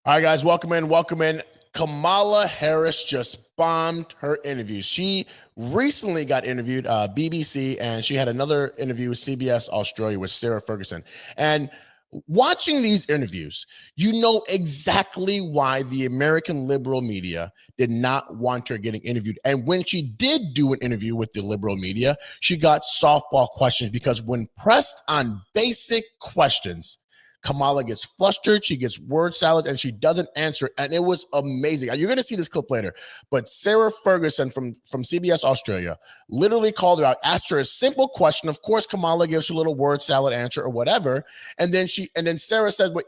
All right, guys, welcome in, welcome in. Kamala Harris just bombed her interview. She recently got interviewed, BBC, and she had another interview with CBS Australia with Sarah Ferguson. And watching these interviews, you know exactly why the American liberal media did not want her getting interviewed. And when she did do an interview with the liberal media, she got softball questions because when pressed on basic questions, Kamala gets flustered, she gets word salad, and she doesn't answer. And it was amazing. You're going to see this clip later. But Sarah Ferguson from CBS Australia literally called her out, asked her a simple question. Of course, Kamala gives her a little word salad answer or whatever. And then Sarah says, "Wait,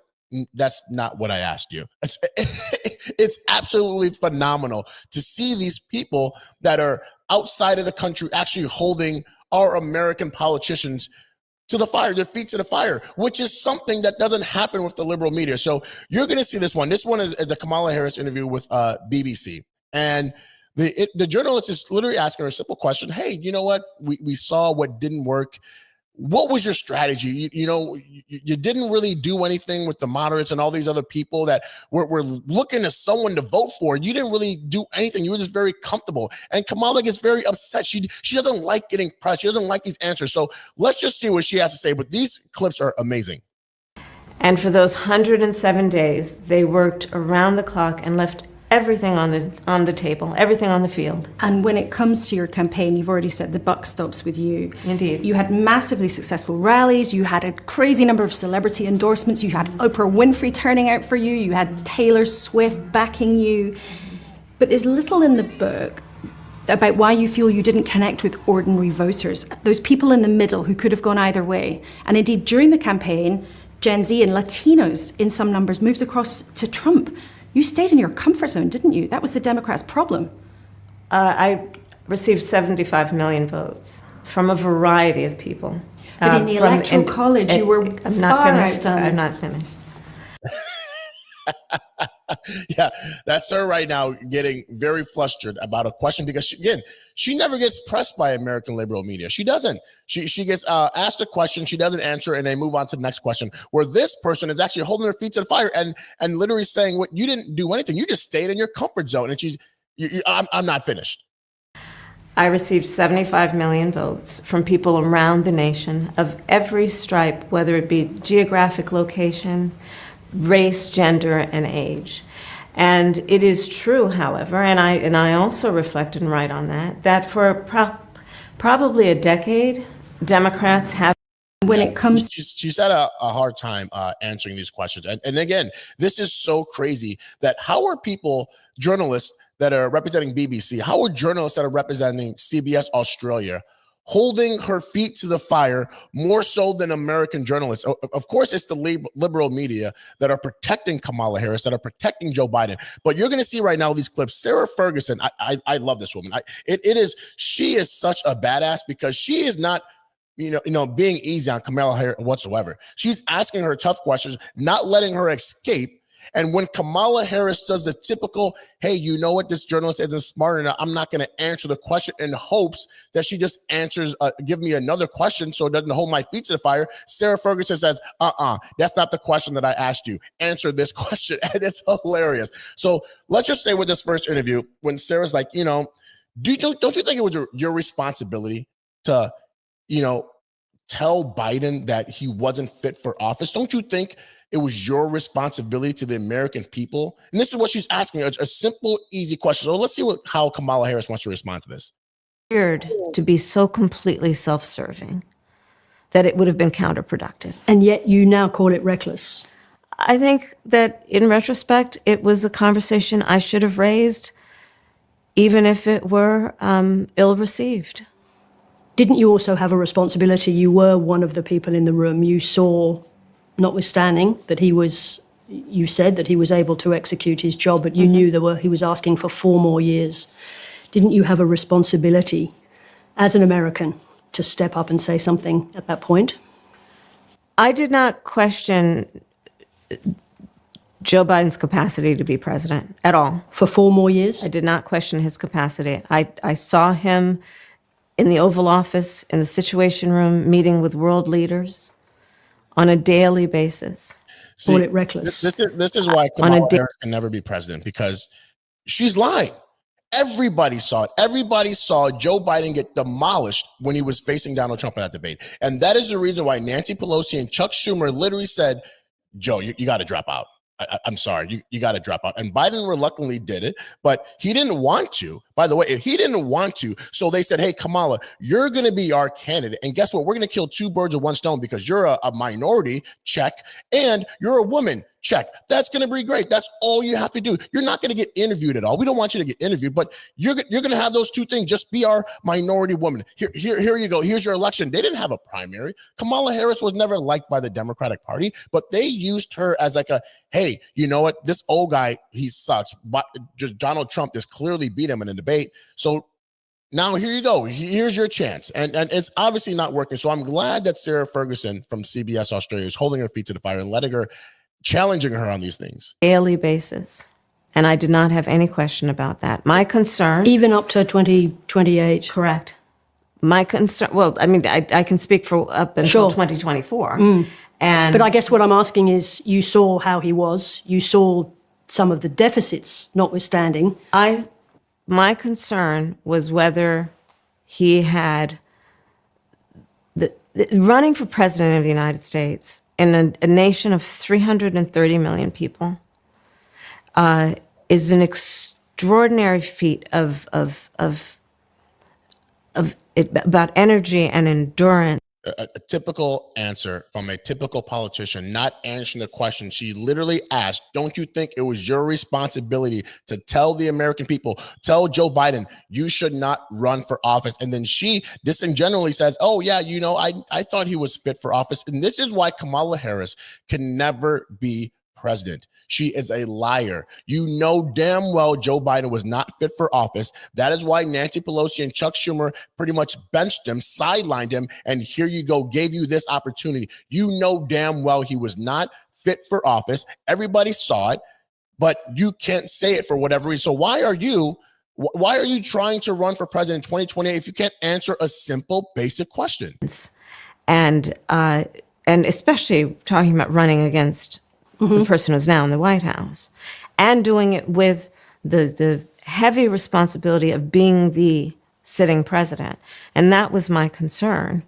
that's not what I asked you." It's absolutely phenomenal to see these people that are outside of the country actually holding our American politicians to the fire, their feet to the fire, which is something that doesn't happen with the liberal media. So you're going to see this one. This one is a Kamala Harris interview with BBC. And the journalist is literally asking her a simple question. Hey, you know what? We saw what didn't work. What was your strategy? You didn't really do anything with the moderates and all these other people that were looking to someone to vote for. You didn't really do anything. You were just very comfortable. And Kamala gets very upset. She doesn't like getting pressed. She doesn't like these answers. So let's just see what she has to say. But these clips are amazing. And for those 107 days, they worked around the clock and left everything on the table, everything on the field. And when it comes to your campaign, you've already said the buck stops with you. Indeed. You had massively successful rallies, you had a crazy number of celebrity endorsements, you had Oprah Winfrey turning out for you, you had Taylor Swift backing you. But there's little in the book about why you feel you didn't connect with ordinary voters, those people in the middle who could have gone either way. And indeed, during the campaign, Gen Z and Latinos in some numbers moved across to Trump. You stayed in your comfort zone, didn't you? That was the Democrats' problem. I received 75 million votes from a variety of people. But in the Electoral College, you were far outdone. I'm not finished. Yeah, that's her right now getting very flustered about a question because, she never gets pressed by American liberal media. She doesn't. She gets asked a question, she doesn't answer, and they move on to the next question, where this person is actually holding their feet to the fire and literally saying, "What, you didn't do anything. You just stayed in your comfort zone." And I'm not finished. I received 75 million votes from people around the nation of every stripe, whether it be geographic location, race, gender, and age. And it is true, however, and I also reflect and write on that for probably a decade, Democrats have. When it comes, she's had a hard time answering these questions. And again, this is so crazy that how are journalists that are representing BBC, how are journalists that are representing CBS Australia holding her feet to the fire more so than American journalists? Of course, it's the liberal media that are protecting Kamala Harris, that are protecting Joe Biden. But you're going to see right now these clips. Sarah Ferguson, I love this woman. She is such a badass because she is not being easy on Kamala Harris whatsoever. She's asking her tough questions, not letting her escape. And when Kamala Harris does the typical, "Hey, you know what? This journalist isn't smart enough. I'm not going to answer the question," in hopes that she just answers, give me another question so it doesn't hold my feet to the fire. Sarah Ferguson says, that's not the question that I asked you. Answer this question. And it's hilarious. So let's just say with this first interview, when Sarah's like, don't you think it was your responsibility to, tell Biden that he wasn't fit for office? Don't you think it was your responsibility to the American people? And this is what she's asking. It's a simple, easy question. So let's see how Kamala Harris wants to respond to this. Weird to be so completely self-serving that it would have been counterproductive. And yet you now call it reckless. I think that in retrospect, it was a conversation I should have raised, even if it were ill-received. Didn't you also have a responsibility? You were one of the people in the room. You saw, notwithstanding that you said that he was able to execute his job, but you knew he was asking for 4 more years. Didn't you have a responsibility as an American to step up and say something at that point? I did not question Joe Biden's capacity to be president at all. For 4 more years? I did not question his capacity. I saw him in the Oval Office, in the Situation Room, meeting with world leaders on a daily basis. call it reckless. This is why Kamala Harris can never be president, because she's lying. Everybody saw it. Everybody saw Joe Biden get demolished when he was facing Donald Trump in that debate. And that is the reason why Nancy Pelosi and Chuck Schumer literally said, Joe, you got to drop out. I'm sorry, you got to drop out. And Biden reluctantly did it, but he didn't want to. By the way, he didn't want to. So they said, hey, Kamala, you're going to be our candidate. And guess what? We're going to kill two birds with one stone, because you're a minority, check, and you're a woman, check. That's going to be great. That's all you have to do. You're not going to get interviewed at all. We don't want you to get interviewed, but you're going to have those two things. Just be our minority woman. Here you go. Here's your election. They didn't have a primary. Kamala Harris was never liked by the Democratic Party, but they used her as like a, hey, you know what? This old guy, he sucks. But just Donald Trump just clearly beat him in a debate. So now here you go. Here's your chance. And it's obviously not working. So I'm glad that Sarah Ferguson from CBS Australia is holding her feet to the fire and letting her, challenging her on these things. Daily basis. And I did not have any question about that. My concern... Even up to 2028. Correct. My concern... Well, I mean, I can speak for up until 2024. But I guess what I'm asking is, you saw how he was. You saw some of the deficits notwithstanding. My concern was whether he had... running for president of the United States in a nation of 330 million people is an extraordinary feat about energy and endurance. A typical answer from a typical politician, not answering the question. She literally asked, don't you think it was your responsibility to tell the American people, tell Joe Biden, you should not run for office? And then she disingenuously says, oh yeah, you know, I thought he was fit for office. And this is why Kamala Harris can never be president. She is a liar. You know damn well Joe Biden was not fit for office. That is why Nancy Pelosi and Chuck Schumer pretty much benched him, sidelined him, and here you go, gave you this opportunity. You know damn well he was not fit for office. Everybody saw it, but you can't say it for whatever reason. So why are you trying to run for president in 2028 if you can't answer a simple, basic question? And especially talking about running against the person who's now in the White House, and doing it with the heavy responsibility of being the sitting president. And that was my concern.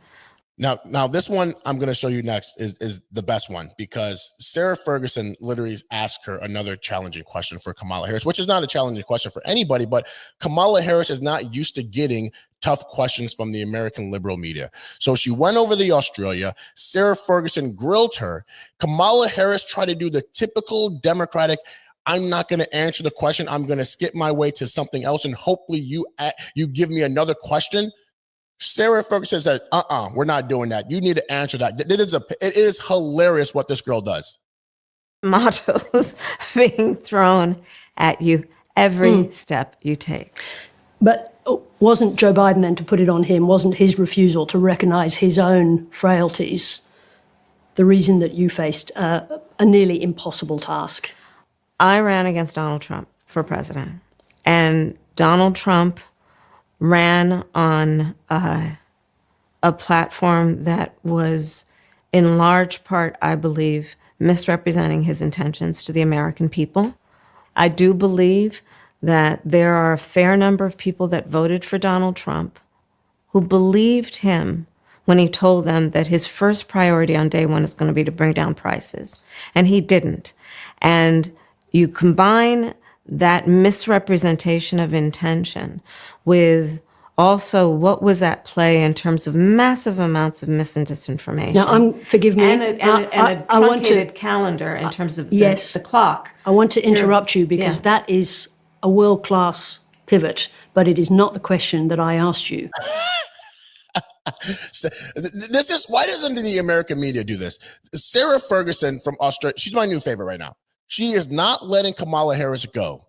Now this one I'm going to show you next is the best one, because Sarah Ferguson literally asked her another challenging question for Kamala Harris, which is not a challenging question for anybody, but Kamala Harris is not used to getting tough questions from the American liberal media. So she went over to Australia. Sarah Ferguson grilled her. Kamala Harris tried to do the typical Democratic, I'm not going to answer the question. I'm going to skip my way to something else, and hopefully you give me another question. Sarah Ferguson said, we're not doing that. You need to answer that. It is hilarious what this girl does. Mottos being thrown at you every step you take. But wasn't Joe Biden, then, to put it on him, wasn't his refusal to recognize his own frailties the reason that you faced a nearly impossible task? I ran against Donald Trump for president, and Donald Trump ran on a platform that was, in large part, I believe, misrepresenting his intentions to the American people. I do believe that there are a fair number of people that voted for Donald Trump who believed him when he told them that his first priority on day one is going to be to bring down prices, and he didn't. And you combine that misrepresentation of intention with also what was at play in terms of massive amounts of mis and disinformation. Now, forgive me. And a truncated calendar in terms of the clock. I want to interrupt you because that is a world-class pivot, but it is not the question that I asked you. This is, why doesn't the American media do this? Sarah Ferguson from Australia, she's my new favorite right now. She is not letting Kamala Harris go.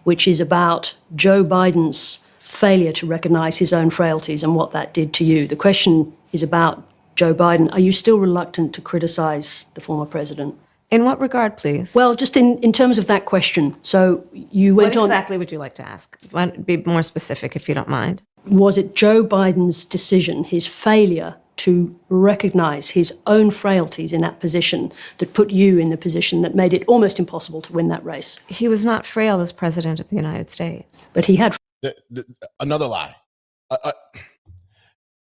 Which is about Joe Biden's failure to recognize his own frailties and what that did to you. The question is about Joe Biden. Are you still reluctant to criticize the former president? In what regard, please? Well, just in terms of that question. So you went on... What exactly would you like to ask? Be more specific, if you don't mind. Was it Joe Biden's decision, his failure to recognise his own frailties in that position that put you in the position that made it almost impossible to win that race? He was not frail as president of the United States. But he had... Another lie.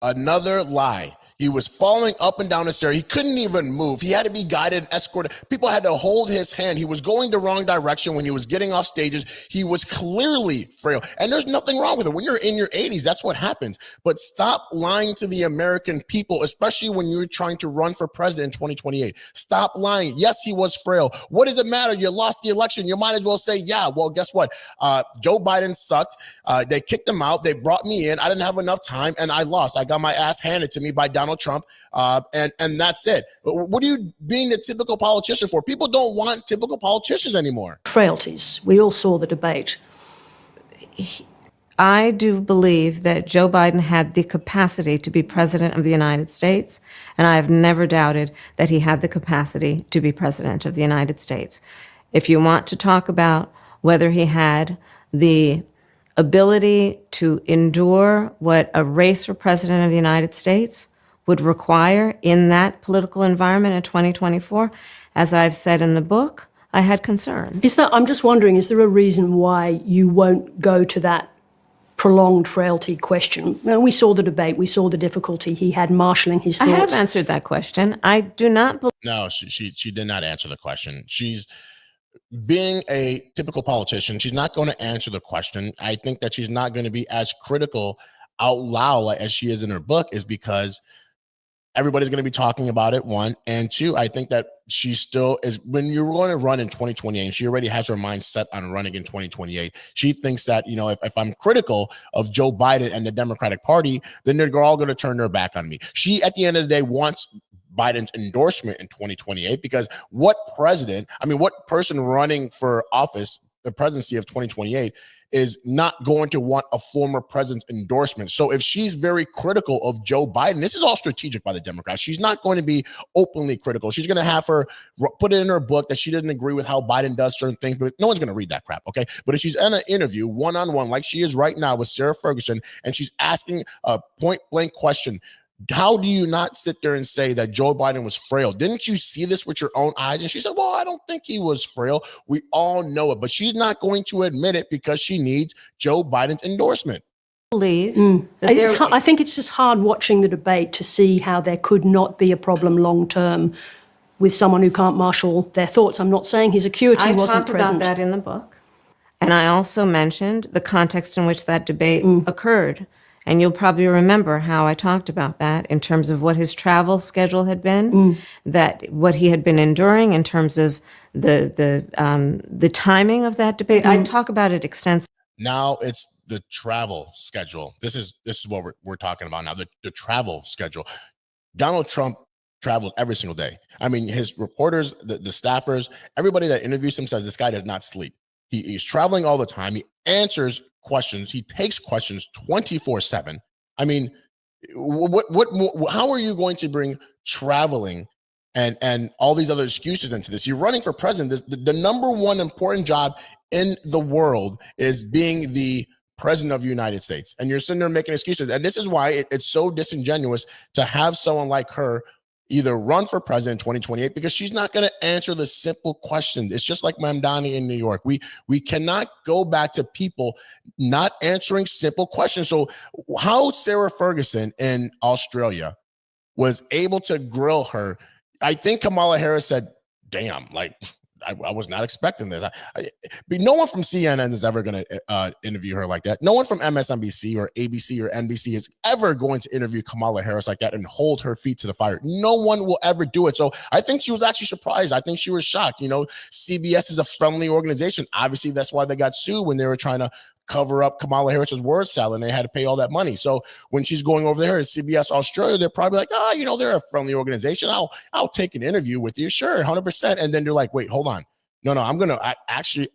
Another lie. He was falling up and down the stairs. He couldn't even move. He had to be guided and escorted. People had to hold his hand. He was going the wrong direction when he was getting off stages. He was clearly frail. And there's nothing wrong with it. When you're in your 80s, that's what happens. But stop lying to the American people, especially when you're trying to run for president in 2028. Stop lying. Yes, he was frail. What does it matter? You lost the election. You might as well say, yeah, well, guess what? Joe Biden sucked. They kicked him out. They brought me in. I didn't have enough time, and I lost. I got my ass handed to me by Donald Trump, and that's it. What are you being a typical politician for? People don't want typical politicians anymore. Frailties. We all saw the debate. I do believe that Joe Biden had the capacity to be president of the United States, and I have never doubted that he had the capacity to be president of the United States. If you want to talk about whether he had the ability to endure what a race for president of the United States would require in that political environment in 2024, as I've said in the book, I had concerns. I'm just wondering, is there a reason why you won't go to that prolonged frailty question? Now, we saw the debate, we saw the difficulty he had marshalling his thoughts. I have answered that question. I do not believe... No, she did not answer the question. She's being a typical politician. She's not going to answer the question. I think that she's not going to be as critical out loud as she is in her book is because everybody's going to be talking about it, one. And two, I think that she still is, when you're going to run in 2028, and she already has her mind set on running in 2028, she thinks that, you know, if I'm critical of Joe Biden and the Democratic Party, then they're all going to turn their back on me. She, at the end of the day, wants Biden's endorsement in 2028 because what person running for office, the presidency of 2028, is not going to want a former president's endorsement. So if she's very critical of Joe Biden, this is all strategic by the Democrats. She's not going to be openly critical. She's going to have her put it in her book that she doesn't agree with how Biden does certain things, but no one's going to read that crap, okay? But if she's in an interview one-on-one like she is right now with Sarah Ferguson, and she's asking a point-blank question, how do you not sit there and say that Joe Biden was frail? Didn't you see this with your own eyes? And she said, well, I don't think he was frail. We all know it, but she's not going to admit it because she needs Joe Biden's endorsement. Believe I think it's just hard watching the debate to see how there could not be a problem long-term with someone who can't marshal their thoughts. I'm not saying his acuity wasn't present. I talked about that in the book. And I also mentioned the context in which that debate occurred. And you'll probably remember how I talked about that in terms of what his travel schedule had been, that what he had been enduring in terms of the timing of that debate. I talk about it extensively. Now it's the travel schedule. This is what we're talking about now. The travel schedule. Donald Trump travels every single day. I mean, his reporters, the staffers, everybody that interviews him says this guy does not sleep. He's traveling all the time. He answers questions. He takes questions 24/7. I mean, how are you going to bring traveling and all these other excuses into this? You're running for president. The number one important job in the world is being the president of the United States. And you're sitting there making excuses. And this is why it's so disingenuous to have someone like her either run for president in 2028 because she's not going to answer the simple question. It's just like Mamdani in New York. We cannot go back to people not answering simple questions. So how Sarah Ferguson in Australia was able to grill her, I think Kamala Harris said, damn, like, I was not expecting this. But no one from CNN is ever going to interview her like that. No one from MSNBC or ABC or NBC is ever going to interview Kamala Harris like that and hold her feet to the fire. No one will ever do it. So I think she was actually surprised. I think she was shocked. You know, CBS is a friendly organization. Obviously, that's why they got sued when they were trying to cover up Kamala Harris's word salad and they had to pay all that money. So when she's going over there at CBS Australia, they're probably like, you know, they're a friendly organization. I'll take an interview with you. Sure, 100%. And then they're like, wait, hold on. No, I'm going to actually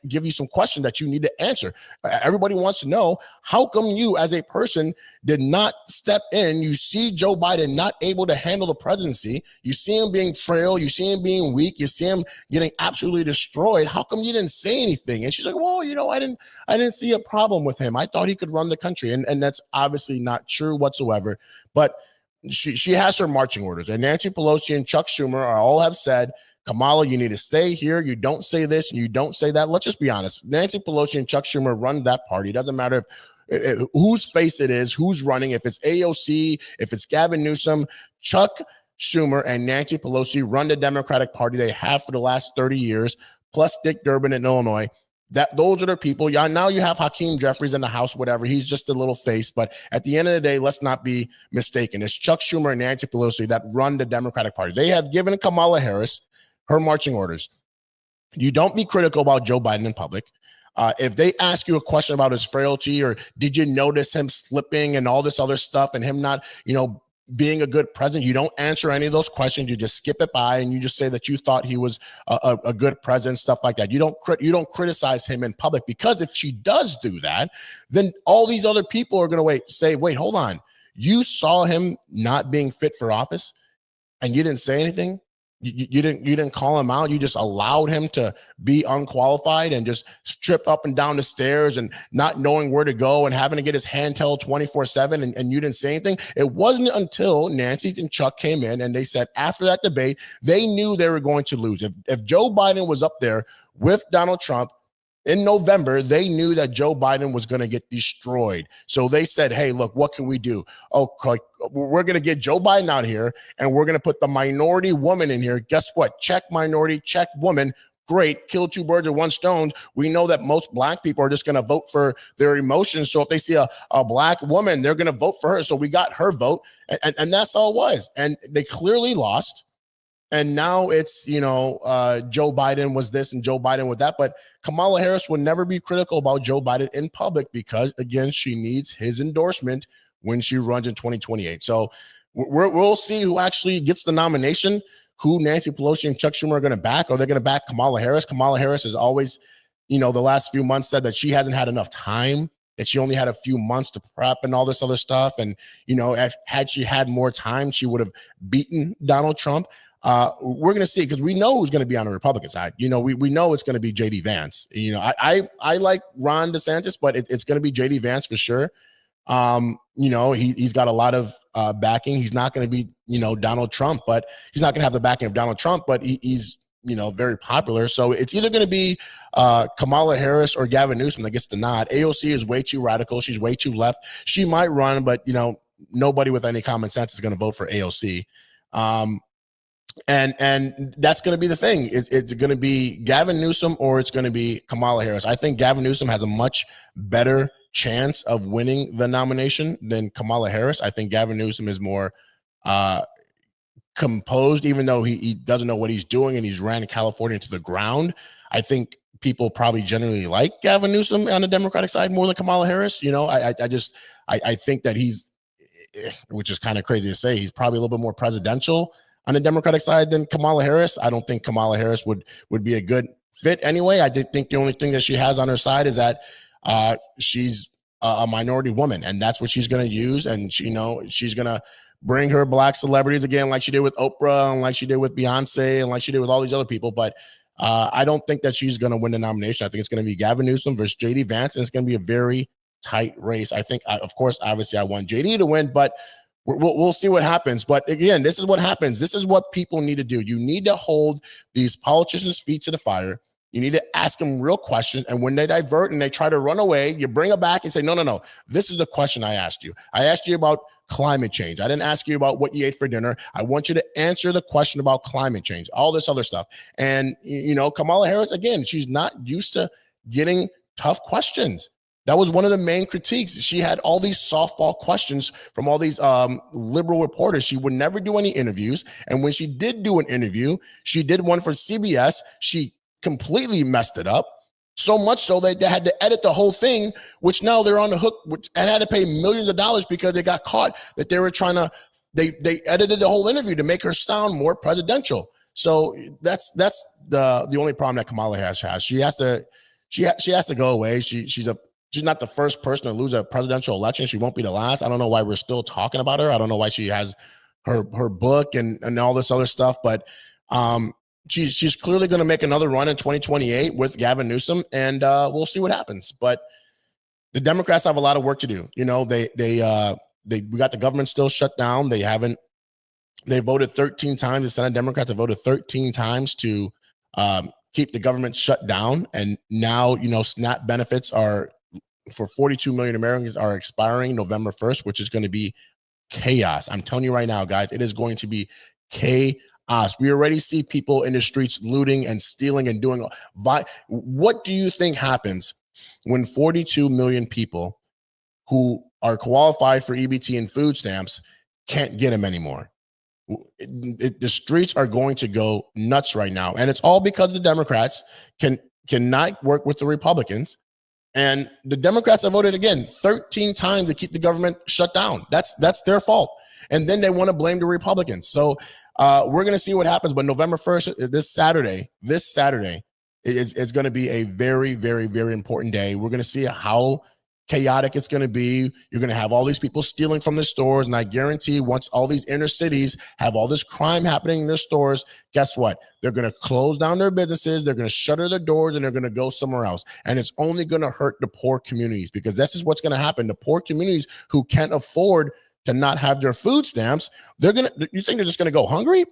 give you some questions that you need to answer. Everybody wants to know, how come you as a person did not step in? You see Joe Biden not able to handle the presidency. You see him being frail. You see him being weak. You see him getting absolutely destroyed. How come you didn't say anything? And she's like, well, you know, I didn't see a problem with him. I thought he could run the country. And that's obviously not true whatsoever. But she has her marching orders, and Nancy Pelosi and Chuck Schumer all have said, Kamala, you need to stay here. You don't say this and you don't say that. Let's just be honest. Nancy Pelosi and Chuck Schumer run that party. It doesn't matter if whose face it is, who's running, if it's AOC, if it's Gavin Newsom. Chuck Schumer and Nancy Pelosi run the Democratic Party. They have for the last 30 years, plus Dick Durbin in Illinois. Those are the people. Yeah, now you have Hakeem Jeffries in the House, whatever. He's just a little face. But at the end of the day, let's not be mistaken. It's Chuck Schumer and Nancy Pelosi that run the Democratic Party. They have given Kamala Harris her marching orders. You don't be critical about Joe Biden in public. If they ask you a question about his frailty, or did you notice him slipping and all this other stuff, and him not, being a good president, you don't answer any of those questions. You just skip it by, and you just say that you thought he was a good president, stuff like that. You don't criticize him in public, because if she does do that, then all these other people are going to say, hold on, you saw him not being fit for office, and you didn't say anything. You didn't call him out. You just allowed him to be unqualified and just trip up and down the stairs and not knowing where to go and having to get his hand held 24/7, and you didn't say anything. It wasn't until Nancy and Chuck came in and they said after that debate, they knew they were going to lose. If Joe Biden was up there with Donald Trump in November, they knew that Joe Biden was going to get destroyed. So they said, hey, look, what can we do? Okay, we're going to get Joe Biden out here, and we're going to put the minority woman in here. Guess what? Check minority, check woman. Great. Kill two birds with one stone. We know that most black people are just going to vote for their emotions. So if they see a black woman, they're going to vote for her. So we got her vote, and that's all it was. And they clearly lost. And now it's, Joe Biden was this and Joe Biden was that. But Kamala Harris will never be critical about Joe Biden in public because, again, she needs his endorsement when she runs in 2028. So we'll see who actually gets the nomination, who Nancy Pelosi and Chuck Schumer are going to back. Are they going to back Kamala Harris? Kamala Harris has always, the last few months said that she hasn't had enough time, that she only had a few months to prep and all this other stuff. And, had she had more time, she would have beaten Donald Trump. We're going to see, because we know who's going to be on the Republican side. We know it's going to be JD Vance. I like Ron DeSantis, but it's going to be JD Vance for sure. He's got a lot of backing. He's not going to be, Donald Trump, but he's not going to have the backing of Donald Trump, but he's, very popular. So it's either going to be Kamala Harris or Gavin Newsom that gets the nod. AOC is way too radical. She's way too left. She might run, but, nobody with any common sense is going to vote for AOC. And that's going to be the thing. It's going to be Gavin Newsom or it's going to be Kamala Harris. I think Gavin Newsom has a much better chance of winning the nomination than Kamala Harris. I think Gavin Newsom is more composed, even though he doesn't know what he's doing and he's ran California to the ground. I think people probably generally like Gavin Newsom on the Democratic side more than Kamala Harris. I think that he's, which is kind of crazy to say, he's probably a little bit more presidential on the Democratic side than Kamala Harris. I don't think Kamala Harris would be a good fit anyway. I did think the only thing that she has on her side is that she's a minority woman, and that's what she's going to use. And she's going to bring her black celebrities again, like she did with Oprah and like she did with Beyonce and like she did with all these other people. But I don't think that she's going to win the nomination. I think it's going to be Gavin Newsom versus JD Vance, and it's going to be a very tight race. I think, of course, obviously I want JD to win, but we'll see what happens. But again, this is what happens. This is what people need to do. You need to hold these politicians' feet to the fire. You need to ask them real questions. And when they divert and they try to run away, you bring them back and say, no. This is the question I asked you. I asked you about climate change. I didn't ask you about what you ate for dinner. I want you to answer the question about climate change, all this other stuff. And, Kamala Harris, again, she's not used to getting tough questions. That was one of the main critiques. She had all these softball questions from all these liberal reporters. She would never do any interviews. And when she did do an interview, she did one for CBS. She completely messed it up. So much so that they had to edit the whole thing, which now they're on the hook and had to pay millions of dollars because they got caught that they were trying to, they edited the whole interview to make her sound more presidential. So that's the only problem that Kamala Harris has. She has to go away. She's not the first person to lose a presidential election. She won't be the last. I don't know why we're still talking about her. I don't know why she has her book and all this other stuff, but she's clearly going to make another run in 2028 with Gavin Newsom, and we'll see what happens. But the Democrats have a lot of work to do. we got the government still shut down. They voted 13 times. The Senate Democrats have voted 13 times to keep the government shut down. And now, SNAP benefits are for 42 million Americans are expiring November 1st, which is going to be chaos. I'm telling you right now, guys, it is going to be chaos. We already see people in the streets looting and stealing and doing. What do you think happens when 42 million people who are qualified for EBT and food stamps can't get them anymore? The streets are going to go nuts right now. And it's all because the Democrats cannot work with the Republicans. And the Democrats have voted again 13 times to keep the government shut down. That's their fault. And then they want to blame the Republicans. So we're going to see what happens. But November 1st, this Saturday is going to be a very, very, very important day. We're going to see how chaotic it's going to be. You're going to have all these people stealing from the stores. And I guarantee once all these inner cities have all this crime happening in their stores, guess what? They're going to close down their businesses. They're going to shutter their doors and they're going to go somewhere else. And it's only going to hurt the poor communities, because this is what's going to happen. The poor communities who can't afford to not have their food stamps, you think they're just going to go hungry?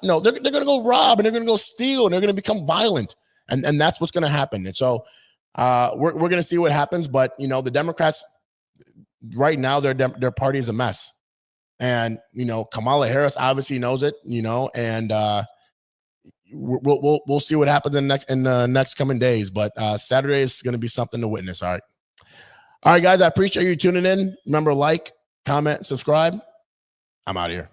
No, they're going to go rob and they're going to go steal and they're going to become violent. And that's what's going to happen. And so we're going to see what happens. But, the Democrats right now, their party is a mess. And, Kamala Harris obviously knows it, and we'll see what happens in the next coming days. But Saturday is going to be something to witness. All right, guys, I appreciate you tuning in. Remember, like, comment, subscribe. I'm out of here.